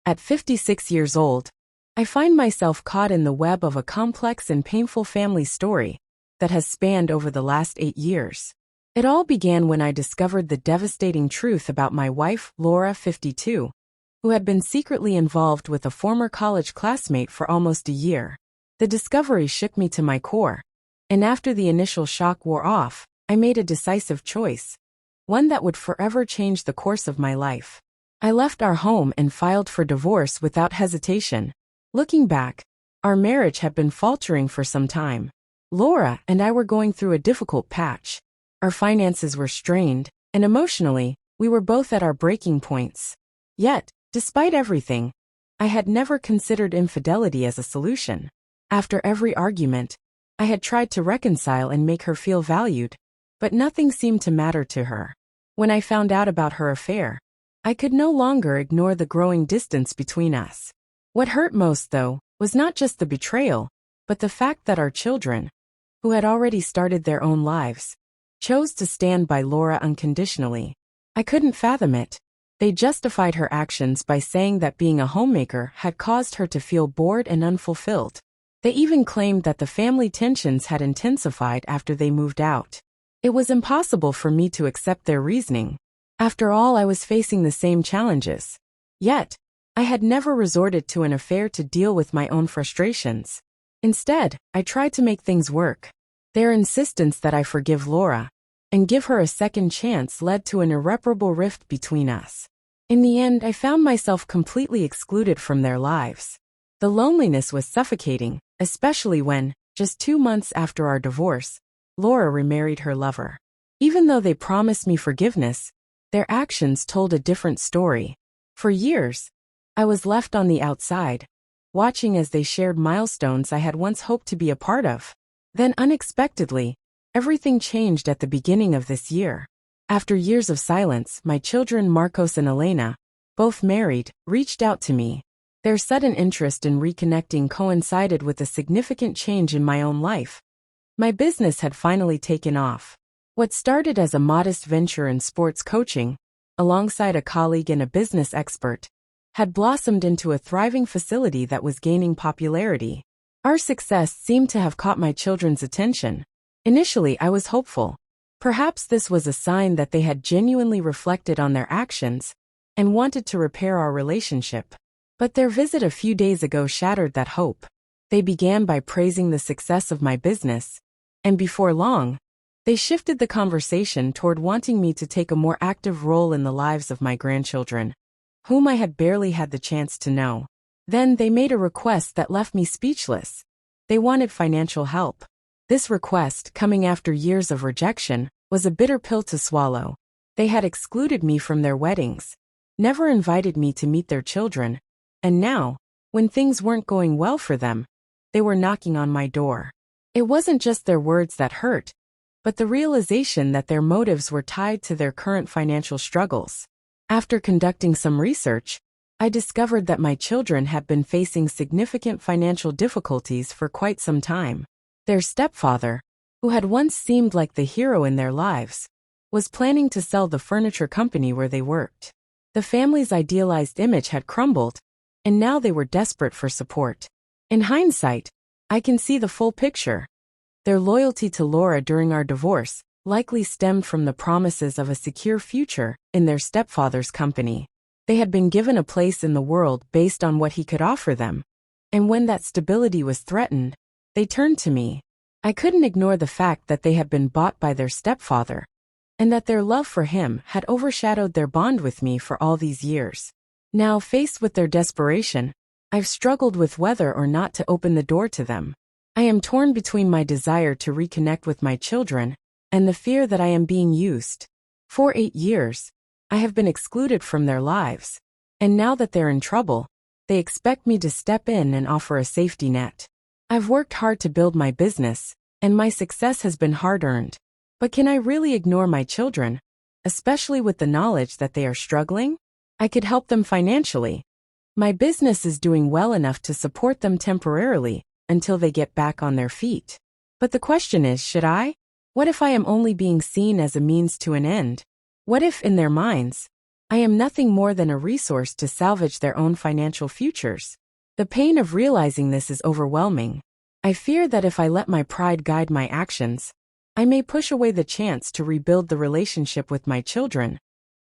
At 56 years old, I find myself caught in the web of a complex and painful family story that has spanned over the last 8 years. It all began when I discovered the devastating truth about my wife, Laura, 52, who had been secretly involved with a former college classmate for almost a year. The discovery shook me to my core, and after the initial shock wore off, I made a decisive choice, one that would forever change the course of my life. I left our home and filed for divorce without hesitation. Looking back, our marriage had been faltering for some time. Laura and I were going through a difficult patch. Our finances were strained, and emotionally, we were both at our breaking points. Yet, despite everything, I had never considered infidelity as a solution. After every argument, I had tried to reconcile and make her feel valued, but nothing seemed to matter to her. When I found out about her affair, I could no longer ignore the growing distance between us. What hurt most, though, was not just the betrayal, but the fact that our children, who had already started their own lives, chose to stand by Laura unconditionally. I couldn't fathom it. They justified her actions by saying that being a homemaker had caused her to feel bored and unfulfilled. They even claimed that the family tensions had intensified after they moved out. It was impossible for me to accept their reasoning. After all, I was facing the same challenges. Yet, I had never resorted to an affair to deal with my own frustrations. Instead, I tried to make things work. Their insistence that I forgive Laura and give her a second chance led to an irreparable rift between us. In the end, I found myself completely excluded from their lives. The loneliness was suffocating, especially when, just 2 months after our divorce, Laura remarried her lover. Even though they promised me forgiveness, their actions told a different story. For years, I was left on the outside, watching as they shared milestones I had once hoped to be a part of. Then unexpectedly, everything changed at the beginning of this year. After years of silence, my children Marcos and Elena, both married, reached out to me. Their sudden interest in reconnecting coincided with a significant change in my own life. My business had finally taken off. What started as a modest venture in sports coaching, alongside a colleague and a business expert, had blossomed into a thriving facility that was gaining popularity. Our success seemed to have caught my children's attention. Initially, I was hopeful. Perhaps this was a sign that they had genuinely reflected on their actions and wanted to repair our relationship. But their visit a few days ago shattered that hope. They began by praising the success of my business, and before long, they shifted the conversation toward wanting me to take a more active role in the lives of my grandchildren, whom I had barely had the chance to know. Then they made a request that left me speechless. They wanted financial help. This request, coming after years of rejection, was a bitter pill to swallow. They had excluded me from their weddings, never invited me to meet their children, and now, when things weren't going well for them, they were knocking on my door. It wasn't just their words that hurt, but the realization that their motives were tied to their current financial struggles. After conducting some research, I discovered that my children had been facing significant financial difficulties for quite some time. Their stepfather, who had once seemed like the hero in their lives, was planning to sell the furniture company where they worked. The family's idealized image had crumbled, and now they were desperate for support. In hindsight, I can see the full picture. Their loyalty to Laura during our divorce likely stemmed from the promises of a secure future in their stepfather's company. They had been given a place in the world based on what he could offer them. And when that stability was threatened, they turned to me. I couldn't ignore the fact that they had been bought by their stepfather, and that their love for him had overshadowed their bond with me for all these years. Now, faced with their desperation, I've struggled with whether or not to open the door to them. I am torn between my desire to reconnect with my children and the fear that I am being used. For 8 years, I have been excluded from their lives, and now that they're in trouble, they expect me to step in and offer a safety net. I've worked hard to build my business, and my success has been hard-earned. But can I really ignore my children, especially with the knowledge that they are struggling? I could help them financially. My business is doing well enough to support them temporarily until they get back on their feet. But the question is, should I? What if I am only being seen as a means to an end? What if, in their minds, I am nothing more than a resource to salvage their own financial futures. The pain of realizing this is overwhelming. I fear that if I let my pride guide my actions, I may push away the chance to rebuild the relationship with my children,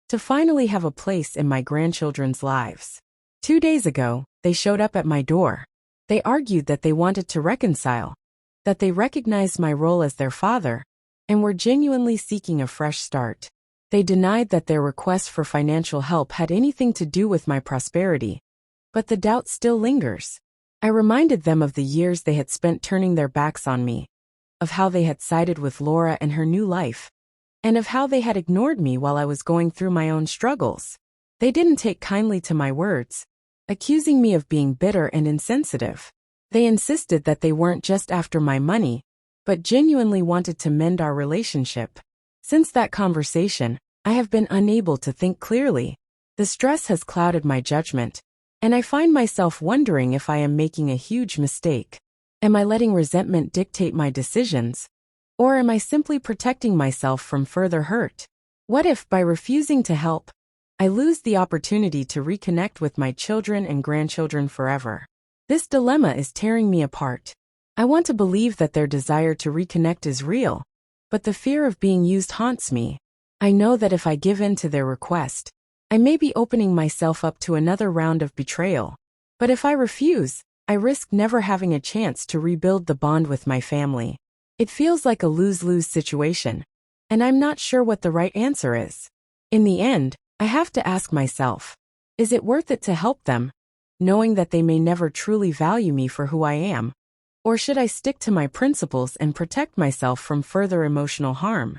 to finally have a place in my grandchildren's lives. 2 days ago, they showed up at my door. They argued that they wanted to reconcile, that they recognized my role as their father, and were genuinely seeking a fresh start. They denied that their request for financial help had anything to do with my prosperity, but the doubt still lingers. I reminded them of the years they had spent turning their backs on me, of how they had sided with Laura and her new life, and of how they had ignored me while I was going through my own struggles. They didn't take kindly to my words, accusing me of being bitter and insensitive. They insisted that they weren't just after my money, but genuinely wanted to mend our relationship. Since that conversation, I have been unable to think clearly. The stress has clouded my judgment, and I find myself wondering if I am making a huge mistake. Am I letting resentment dictate my decisions? Or am I simply protecting myself from further hurt? What if, by refusing to help, I lose the opportunity to reconnect with my children and grandchildren forever? This dilemma is tearing me apart. I want to believe that their desire to reconnect is real, but the fear of being used haunts me. I know that if I give in to their request, I may be opening myself up to another round of betrayal. But if I refuse, I risk never having a chance to rebuild the bond with my family. It feels like a lose-lose situation, and I'm not sure what the right answer is. In the end, I have to ask myself, is it worth it to help them, knowing that they may never truly value me for who I am? Or should I stick to my principles and protect myself from further emotional harm?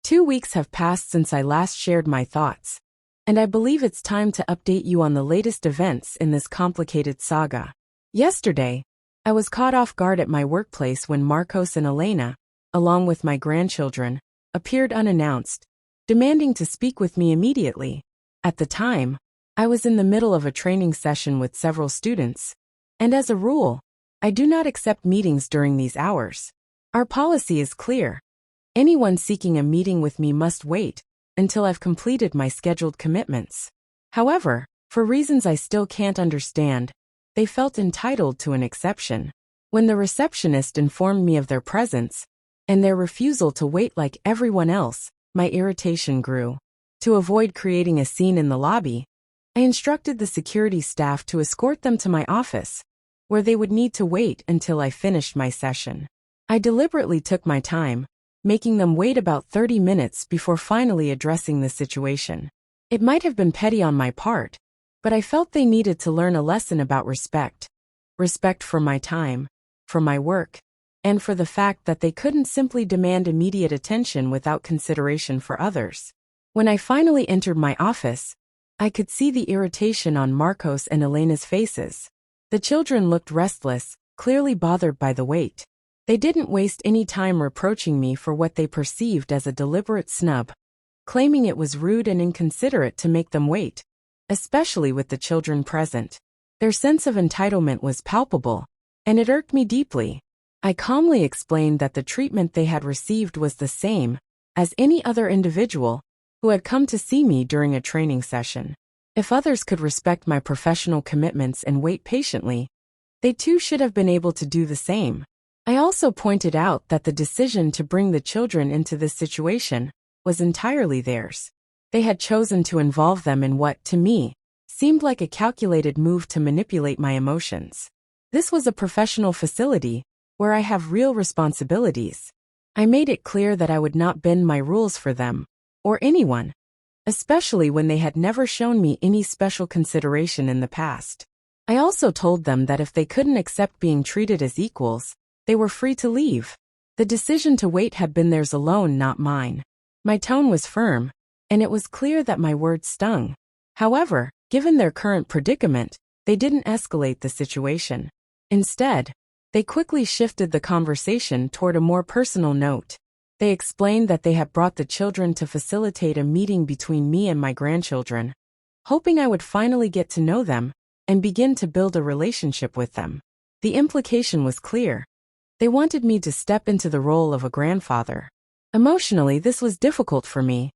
2 weeks have passed since I last shared my thoughts, and I believe it's time to update you on the latest events in this complicated saga. Yesterday, I was caught off guard at my workplace when Marcos and Elena, along with my grandchildren, appeared unannounced, demanding to speak with me immediately. At the time, I was in the middle of a training session with several students, and as a rule, I do not accept meetings during these hours. Our policy is clear. Anyone seeking a meeting with me must wait until I've completed my scheduled commitments. However, for reasons I still can't understand, they felt entitled to an exception. When the receptionist informed me of their presence and their refusal to wait like everyone else, my irritation grew. To avoid creating a scene in the lobby, I instructed the security staff to escort them to my office, where they would need to wait until I finished my session. I deliberately took my time, making them wait about 30 minutes before finally addressing the situation. It might have been petty on my part, but I felt they needed to learn a lesson about respect. Respect for my time, for my work, and for the fact that they couldn't simply demand immediate attention without consideration for others. When I finally entered my office, I could see the irritation on Marcos and Elena's faces. The children looked restless, clearly bothered by the wait. They didn't waste any time reproaching me for what they perceived as a deliberate snub, claiming it was rude and inconsiderate to make them wait, especially with the children present. Their sense of entitlement was palpable, and it irked me deeply. I calmly explained that the treatment they had received was the same as any other individual who had come to see me during a training session. If others could respect my professional commitments and wait patiently, they too should have been able to do the same. I also pointed out that the decision to bring the children into this situation was entirely theirs. They had chosen to involve them in what, to me, seemed like a calculated move to manipulate my emotions. This was a professional facility where I have real responsibilities. I made it clear that I would not bend my rules for them, or anyone, especially when they had never shown me any special consideration in the past. I also told them that if they couldn't accept being treated as equals, they were free to leave. The decision to wait had been theirs alone, not mine. My tone was firm, and it was clear that my words stung. However, given their current predicament, they didn't escalate the situation. Instead, they quickly shifted the conversation toward a more personal note. They explained that they had brought the children to facilitate a meeting between me and my grandchildren, hoping I would finally get to know them and begin to build a relationship with them. The implication was clear. They wanted me to step into the role of a grandfather. Emotionally, this was difficult for me,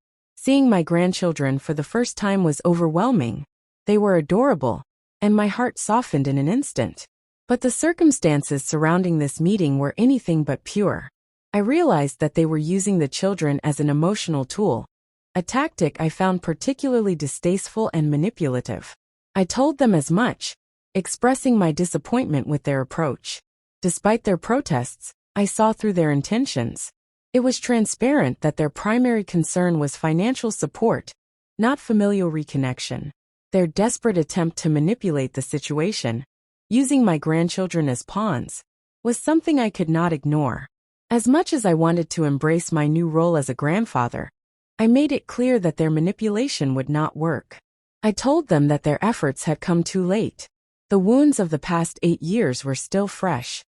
Seeing my grandchildren for the first time was overwhelming. They were adorable, and my heart softened in an instant. But the circumstances surrounding this meeting were anything but pure. I realized that they were using the children as an emotional tool, a tactic I found particularly distasteful and manipulative. I told them as much, expressing my disappointment with their approach. Despite their protests, I saw through their intentions. It was transparent that their primary concern was financial support, not familial reconnection. Their desperate attempt to manipulate the situation, using my grandchildren as pawns, was something I could not ignore. As much as I wanted to embrace my new role as a grandfather, I made it clear that their manipulation would not work. I told them that their efforts had come too late. The wounds of the past 8 years were still fresh,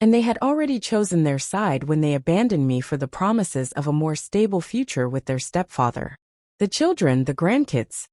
and they had already chosen their side when they abandoned me for the promises of a more stable future with their stepfather. The children, the grandkids,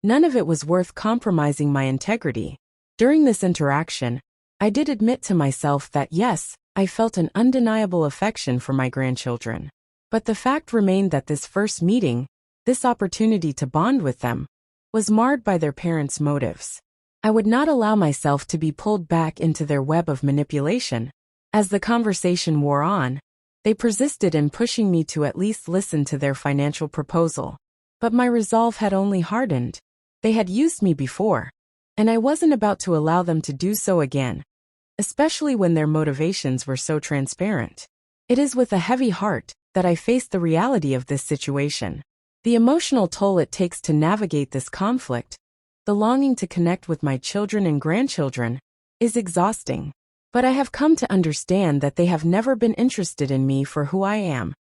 none of it was worth compromising my integrity. During this interaction, I did admit to myself that yes, I felt an undeniable affection for my grandchildren. But the fact remained that this first meeting, this opportunity to bond with them, was marred by their parents' motives. I would not allow myself to be pulled back into their web of manipulation. As the conversation wore on, they persisted in pushing me to at least listen to their financial proposal. But my resolve had only hardened. They had used me before, and I wasn't about to allow them to do so again, especially when their motivations were so transparent. It is with a heavy heart that I face the reality of this situation. The emotional toll it takes to navigate this conflict, the longing to connect with my children and grandchildren, is exhausting. But I have come to understand that they have never been interested in me for who I am.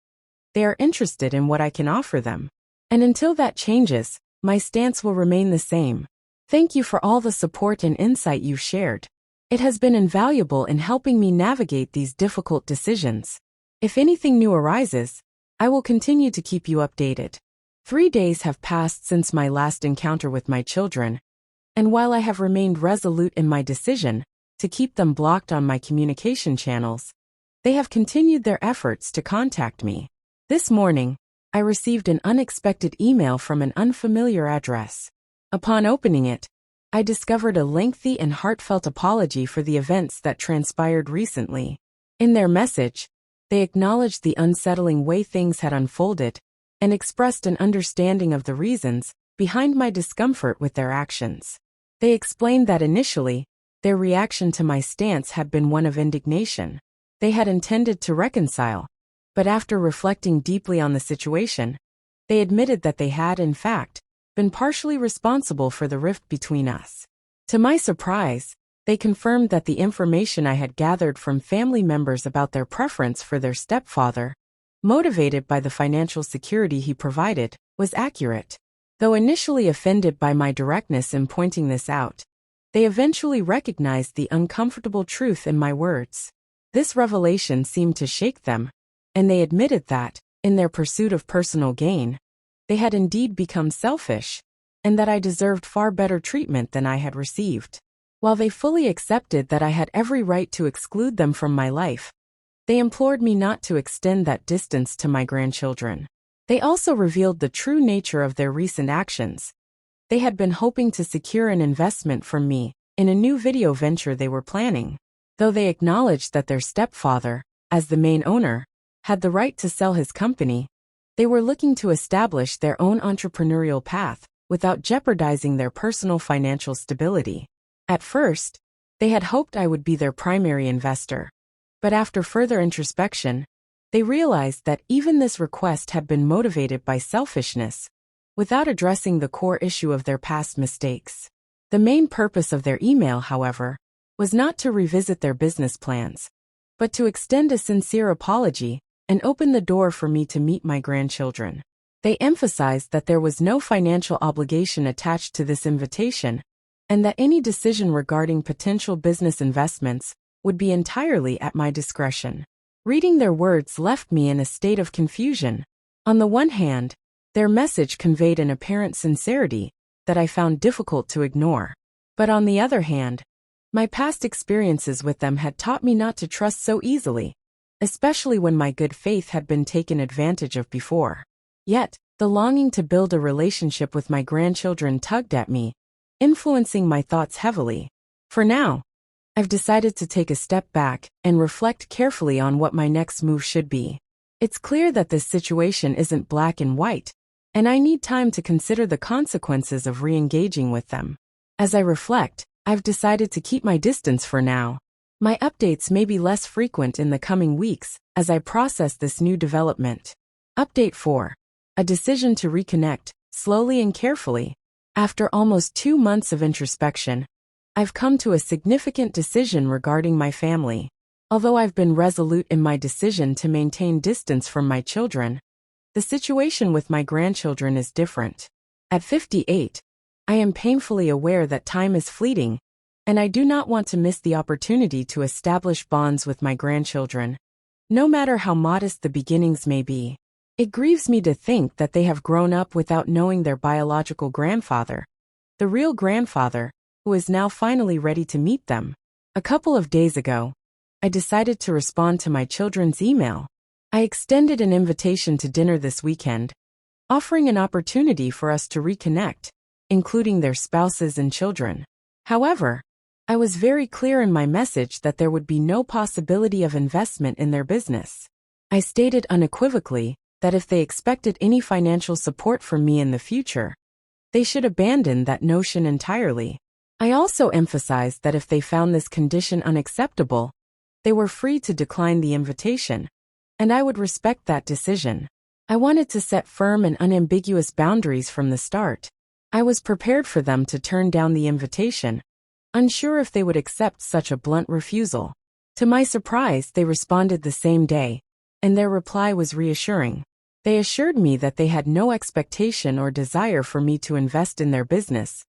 They are interested in what I can offer them. And until that changes, my stance will remain the same. Thank you for all the support and insight you've shared. It has been invaluable in helping me navigate these difficult decisions. If anything new arises, I will continue to keep you updated. 3 days have passed since my last encounter with my children, and while I have remained resolute in my decision to keep them blocked on my communication channels, they have continued their efforts to contact me. This morning, I received an unexpected email from an unfamiliar address. Upon opening it, I discovered a lengthy and heartfelt apology for the events that transpired recently. In their message, they acknowledged the unsettling way things had unfolded and expressed an understanding of the reasons behind my discomfort with their actions. They explained that initially, their reaction to my stance had been one of indignation. They had intended to reconcile, but after reflecting deeply on the situation, they admitted that they had, in fact, been partially responsible for the rift between us. To my surprise, they confirmed that the information I had gathered from family members about their preference for their stepfather, motivated by the financial security he provided, was accurate. Though initially offended by my directness in pointing this out, they eventually recognized the uncomfortable truth in my words. This revelation seemed to shake them, and they admitted that, in their pursuit of personal gain, they had indeed become selfish, and that I deserved far better treatment than I had received. While they fully accepted that I had every right to exclude them from my life, they implored me not to extend that distance to my grandchildren. They also revealed the true nature of their recent actions. They had been hoping to secure an investment from me in a new video venture they were planning. Though they acknowledged that their stepfather, as the main owner, had the right to sell his company, they were looking to establish their own entrepreneurial path without jeopardizing their personal financial stability. At first, they had hoped I would be their primary investor. But after further introspection, they realized that even this request had been motivated by selfishness, without addressing the core issue of their past mistakes. The main purpose of their email, however, was not to revisit their business plans, but to extend a sincere apology and open the door for me to meet my grandchildren. They emphasized that there was no financial obligation attached to this invitation, and that any decision regarding potential business investments would be entirely at my discretion. Reading their words left me in a state of confusion. On the one hand, their message conveyed an apparent sincerity that I found difficult to ignore. But on the other hand, my past experiences with them had taught me not to trust so easily, especially when my good faith had been taken advantage of before. Yet, The longing to build a relationship with my grandchildren tugged at me, influencing my thoughts heavily. For now, I've decided to take a step back and reflect carefully on what my next move should be. It's clear that this situation isn't black and white, and I need time to consider the consequences of re-engaging with them. As I reflect, I've decided to keep my distance for now. My updates may be less frequent in the coming weeks as I process this new development. Update 4. A decision to reconnect, slowly and carefully. After almost 2 months of introspection, I've come to a significant decision regarding my family. Although I've been resolute in my decision to maintain distance from my children, the situation with my grandchildren is different. At 58, I am painfully aware that time is fleeting, and I do not want to miss the opportunity to establish bonds with my grandchildren, no matter how modest the beginnings may be. It grieves me to think that they have grown up without knowing their biological grandfather, the real grandfather, who is now finally ready to meet them. A couple of days ago, I decided to respond to my children's email. I extended an invitation to dinner this weekend, offering an opportunity for us to reconnect, including their spouses and children. However, I was very clear in my message that there would be no possibility of investment in their business. I stated unequivocally that if they expected any financial support from me in the future, they should abandon that notion entirely. I also emphasized that if they found this condition unacceptable, they were free to decline the invitation, and I would respect that decision. I wanted to set firm and unambiguous boundaries from the start. I was prepared for them to turn down the invitation, unsure if they would accept such a blunt refusal. To my surprise, they responded the same day, and their reply was reassuring. They assured me that they had no expectation or desire for me to invest in their business,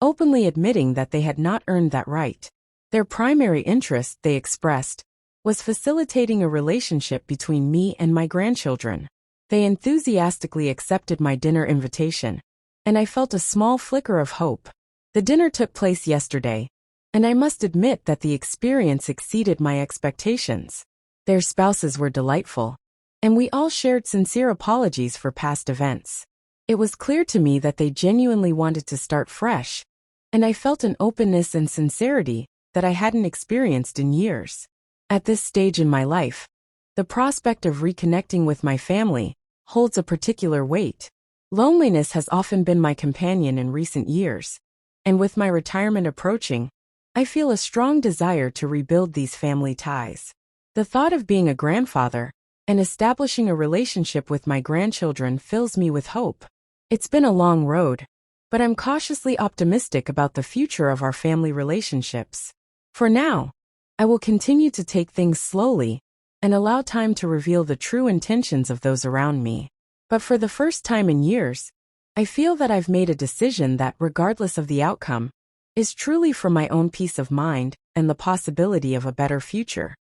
openly admitting that they had not earned that right. Their primary interest, they expressed, was facilitating a relationship between me and my grandchildren. They enthusiastically accepted my dinner invitation, and I felt a small flicker of hope. The dinner took place yesterday, and I must admit that the experience exceeded my expectations. Their spouses were delightful, and we all shared sincere apologies for past events. It was clear to me that they genuinely wanted to start fresh, and I felt an openness and sincerity that I hadn't experienced in years. At this stage in my life, the prospect of reconnecting with my family holds a particular weight. Loneliness has often been my companion in recent years, and with my retirement approaching, I feel a strong desire to rebuild these family ties. The thought of being a grandfather and establishing a relationship with my grandchildren fills me with hope. It's been a long road, but I'm cautiously optimistic about the future of our family relationships. For now, I will continue to take things slowly and allow time to reveal the true intentions of those around me. But for the first time in years, I feel that I've made a decision that, regardless of the outcome, is truly for my own peace of mind and the possibility of a better future.